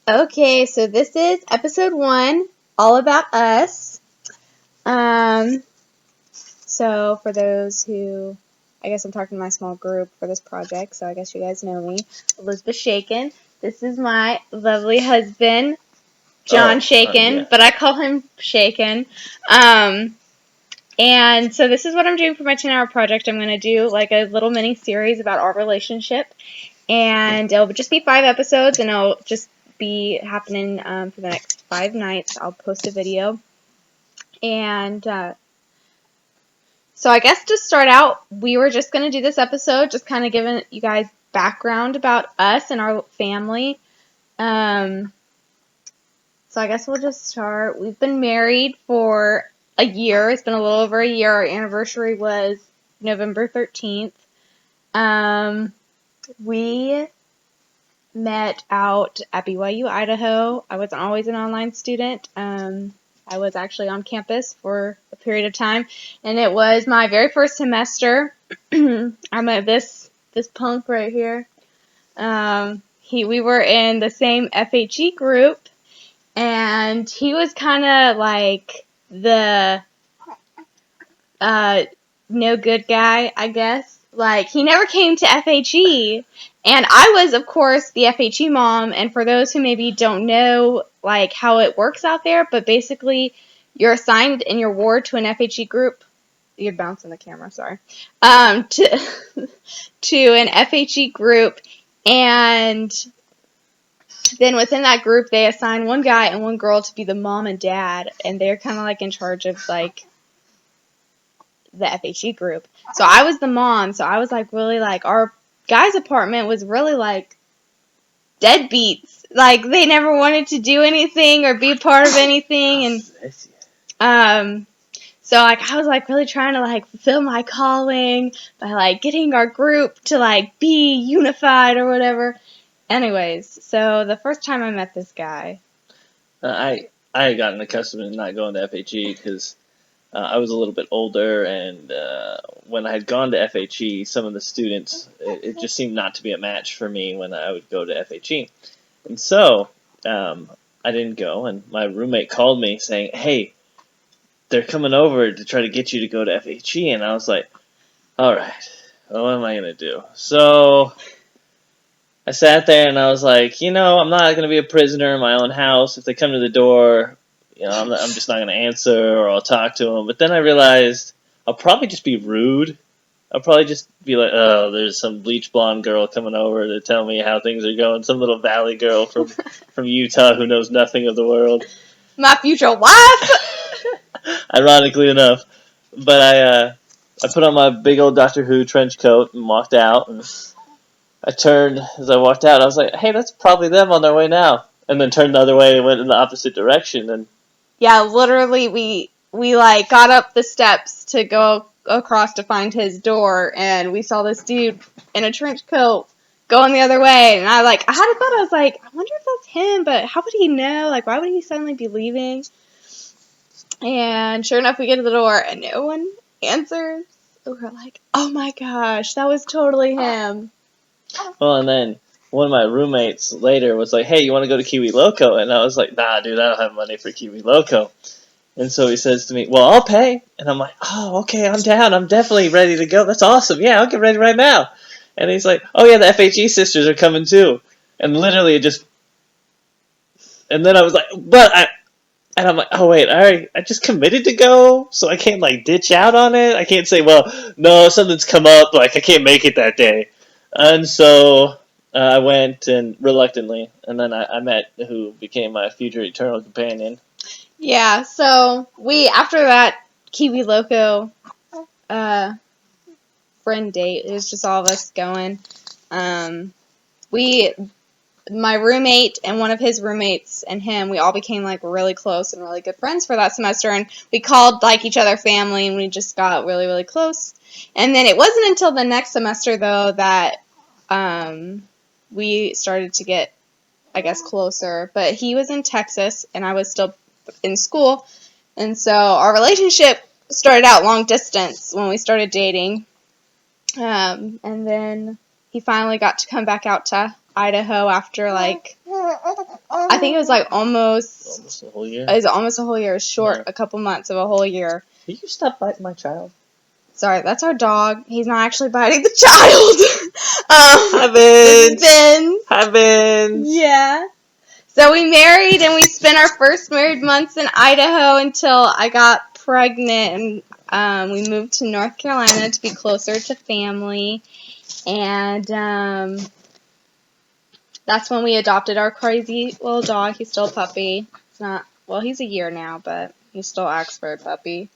Okay, so this is episode 1, all about us. So for those who, I guess I'm talking to my small group for this project, so I guess you guys know me, Elizabeth Shaken. This is my lovely husband, John Shaken, Yeah. but I call him Shaken. And so this is what I'm doing for my 10-hour project. I'm going to do like a little mini series about our relationship, and it'll just be 5 episodes, and it'll just be happening for the next 5 nights. I'll post a video. And so I guess to start out, we were just going to do this episode, just kind of giving you guys background about us and our family. So I guess we'll just start. We've been married for a year. It's been a little over a year. Our anniversary was November 13th. We met out at BYU, Idaho. I wasn't always an online student. I was actually on campus for a period of time, and it was my very first semester. I'm at this punk right here. We were in the same FHE group, and he was kind of like the no good guy, I guess. Like, he never came to FHE, and I was, of course, the FHE mom, and for those who maybe don't know, like, how it works out there, but basically, you're assigned in your ward to an FHE group. You're bouncing the camera, sorry. To an FHE group, and then within that group, they assign one guy and one girl to be the mom and dad, and they're kind of, like, in charge of, like, the FHE group. So I was the mom, so I was like really like, our guy's apartment was really like deadbeats. Like, they never wanted to do anything or be part of anything, and so like I was like really trying to like fulfill my calling by like getting our group to like be unified or whatever. Anyways, so the first time I met this guy, I had gotten accustomed to not going to FHE because I was a little bit older, and when I had gone to FHE, some of the students, it just seemed not to be a match for me when I would go to FHE. And so I didn't go, and my roommate called me saying, hey, they're coming over to try to get you to go to FHE, and I was like, all right, what am I going to do? So I sat there and I was like, I'm not going to be a prisoner in my own house. If they come to the door, I'm just not going to answer, or I'll talk to them. But then I realized I'll probably just be rude. I'll probably just be like, oh, there's some bleach blonde girl coming over to tell me how things are going. Some little valley girl from Utah who knows nothing of the world. my future wife. Ironically enough. But I put on my big old Doctor Who trench coat and walked out, and I turned as I walked out. I was like, hey, that's probably them on their way now. And then turned the other way and went in the opposite direction. And Yeah, literally, we like got up the steps to go across to find his door, and we saw this dude in a trench coat going the other way, and I had a thought. I was like, I wonder if that's him, but how would he know? Like, why would he suddenly be leaving? And sure enough, we get to the door, and no one answers. We're like, oh my gosh, that was totally him. well, and then one of my roommates later was like, hey, you want to go to Kiwi Loco? And I was like, nah, dude, I don't have money for Kiwi Loco. And so he says to me, well, I'll pay. And I'm like, oh, okay, I'm down. I'm definitely ready to go. That's awesome. Yeah, I'll get ready right now. And he's like, oh, yeah, the FHE sisters are coming too. And literally it just... And then I was like, and I'm like, oh, wait, I just committed to go, so I can't, like, ditch out on it? I can't say, well, no, something's come up, like, I can't make it that day. And so I went, and reluctantly, and then I met who became my future eternal companion. Yeah, so after that Kiwi Loco friend date, it was just all of us going. My roommate and one of his roommates and him, we all became like really close and really good friends for that semester, and we called like each other family, and we just got really, really close. And then it wasn't until the next semester though that we started to get, I guess, closer. But he was in Texas and I was still in school, and so our relationship started out long distance when we started dating. And then he finally got to come back out to Idaho after like I think it was like Almost a whole year. It was almost a whole year. It was short, Yeah. a couple months of a whole year. Will you stop biting my child? Sorry, that's our dog. He's not actually biting the child. Hi, This Vince. is Vince. Hi, Vince. Yeah. So we married and we spent our first married months in Idaho until I got pregnant, and we moved to North Carolina to be closer to family. And that's when we adopted our crazy little dog. He's still a puppy. He's a year now, but he still acts for a puppy.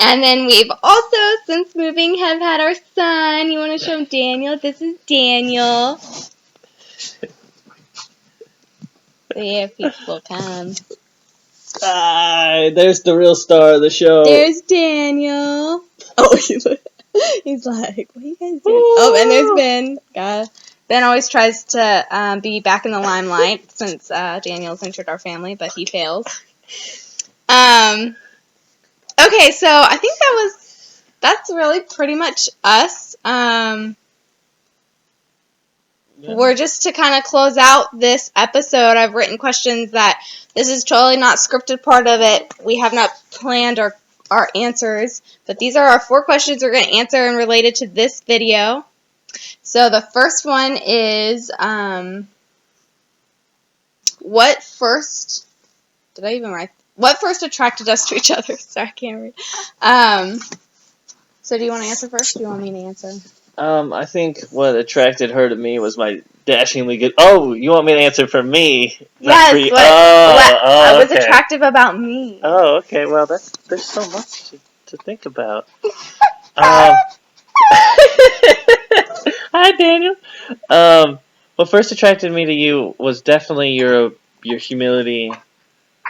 And then we've also, since moving, have had our son. You want to show him Daniel? This is Daniel. See if he will come. There's the real star of the show. There's Daniel. Oh, he's like, what are you guys doing? Oh, and there's Ben. Ben always tries to be back in the limelight since Daniel's entered our family, but he fails. Okay, so I think that's really pretty much us. We're just to kind of close out this episode. I've written questions that this is totally not scripted part of it. We have not planned our answers, but these are our 4 questions we're going to answer and related to this video. So the first one is, what first attracted us to each other? Sorry, I can't read. So do you want to answer first, or do you want me to answer? I think what attracted her to me was my dashingly good. Oh, you want me to answer for me? Yes. For you. What was okay. attractive about me? Oh, okay. Well, there's so much to think about. Hi, Daniel. What first attracted me to you was definitely your humility,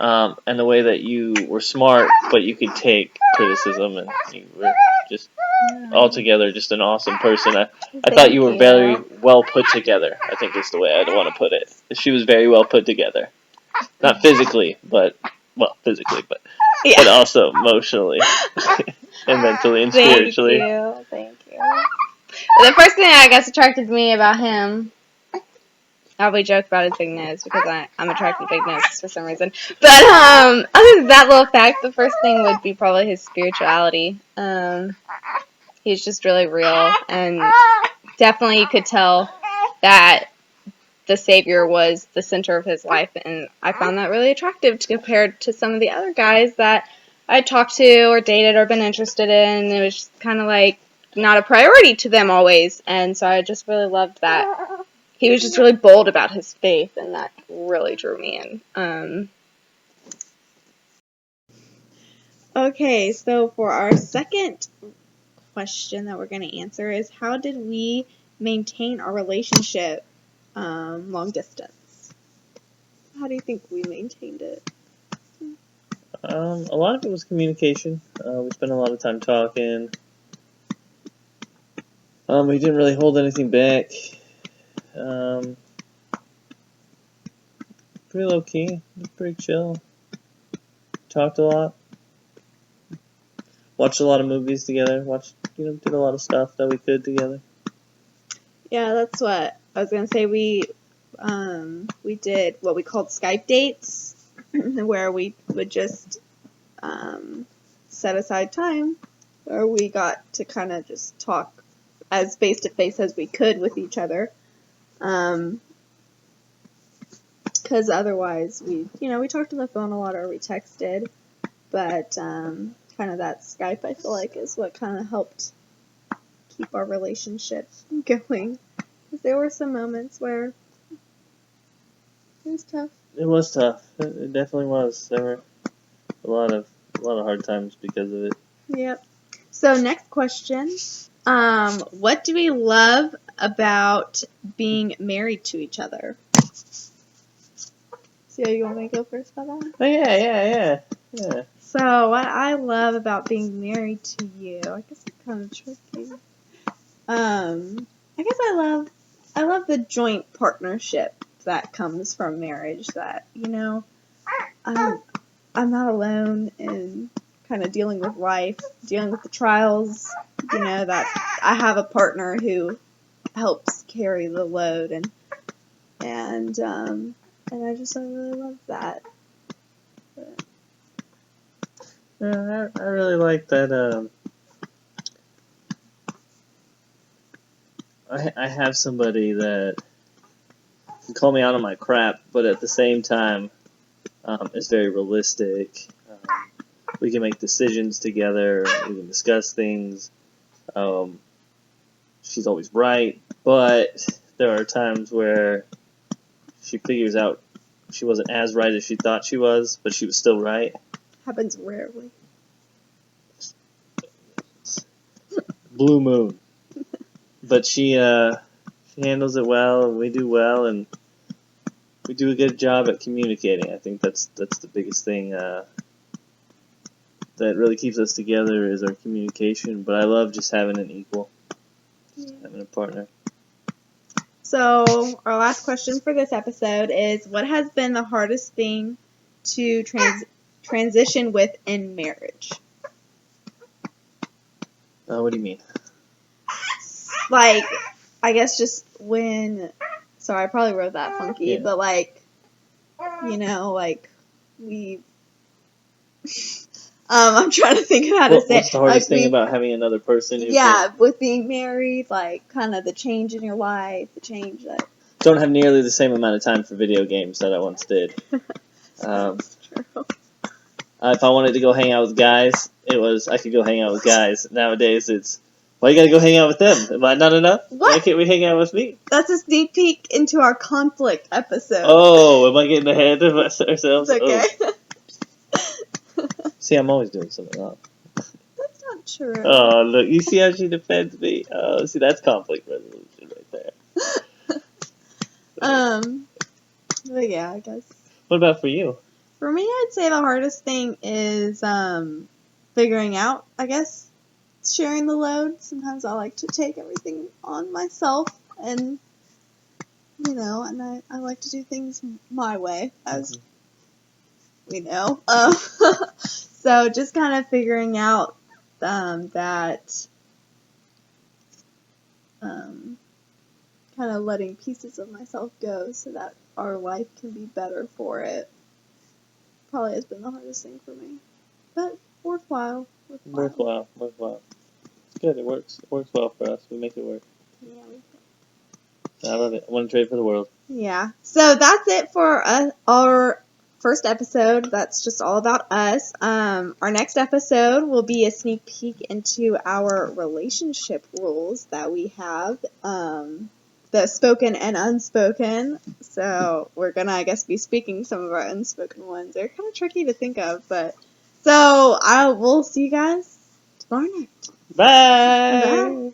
and the way that you were smart, but you could take criticism, and you were just altogether just an awesome person. I thought you were very well put together. I think is the way I'd want to put it. She was very well put together, not physically, but but also emotionally and mentally and spiritually. Thank you. The first thing I guess attracted me about him, I always joke about his big nose because I'm attracted to big noses for some reason. But other than that little fact, the first thing would be probably his spirituality. He's just really real, and definitely you could tell that the Savior was the center of his life, and I found that really attractive compared to some of the other guys that I talked to or dated or been interested in. It was just kind of like not a priority to them always, and so I just really loved that. He was just really bold about his faith, and that really drew me in. Okay, so for our second question that we're going to answer is, how did we maintain our relationship long distance? How do you think we maintained it? A lot of it was communication. We spent a lot of time talking. We didn't really hold anything back. Pretty low key, pretty chill. Talked a lot. Watched a lot of movies together. Did a lot of stuff that we could together. Yeah, that's what I was gonna say. We did what we called Skype dates, where we would just set aside time where we got to kind of just talk as face to face as we could with each other. Because otherwise we talked on the phone a lot or we texted, but kind of that Skype I feel like is what kind of helped keep our relationship going. Because there were some moments where it was tough. It was tough. It definitely was. There were a lot of hard times because of it. Yep. So next question. What do we love about being married to each other? So you want me to go first about that? Oh, yeah. So what I love about being married to you, I guess it's kind of tricky. I guess I love the joint partnership that comes from marriage. That I'm not alone in kind of dealing with life, dealing with the trials. That I have a partner who helps carry the load, and And I really love that. Yeah, I really like that. I have somebody that can call me out on my crap, but at the same time is very realistic. We can make decisions together. We can discuss things. She's always right, but there are times where she figures out she wasn't as right as she thought she was, but she was still right. Happens rarely. Blue moon. But she handles it well, and we do well, and we do a good job at communicating. I think that's the biggest thing that really keeps us together is our communication. But I love just having an equal, having a partner. So our last question for this episode is, what has been the hardest thing to transition with in marriage? What do you mean? Like, I guess just when. Sorry, I probably wrote that funky, Yeah. but like, you know, like we. I'm trying to think of how to say. What's the hardest thing about having another person? With being married, like kind of the change in your life, the change that. Don't have nearly the same amount of time for video games that I once did. That's true. If I wanted to go hang out with guys, I could go hang out with guys. Nowadays, it's why you gotta go hang out with them? Am I not enough? What? Why can't we hang out with me? That's a sneak peek into our conflict episode. Oh, am I getting ahead of ourselves? It's okay. Oh. See, I'm always doing something wrong. That's not true. Oh, look, you see how she defends me? Oh, see, that's conflict resolution right there. But yeah, I guess. What about for you? For me, I'd say the hardest thing is figuring out, I guess, sharing the load. Sometimes I like to take everything on myself, and and I like to do things my way, as we know. So just kind of figuring out that kind of letting pieces of myself go so that our life can be better for it probably has been the hardest thing for me. But worthwhile. Worthwhile. It's good. It works. It works well for us. We make it work. Yeah, I love it. I want to trade for the world. Yeah. So that's it for our first episode. That's just all about us. Our next episode will be a sneak peek into our relationship rules that we have, the spoken and unspoken. So we're gonna, I guess, be speaking some of our unspoken ones. They're kind of tricky to think of, but so we'll see you guys tomorrow night. Bye. Bye.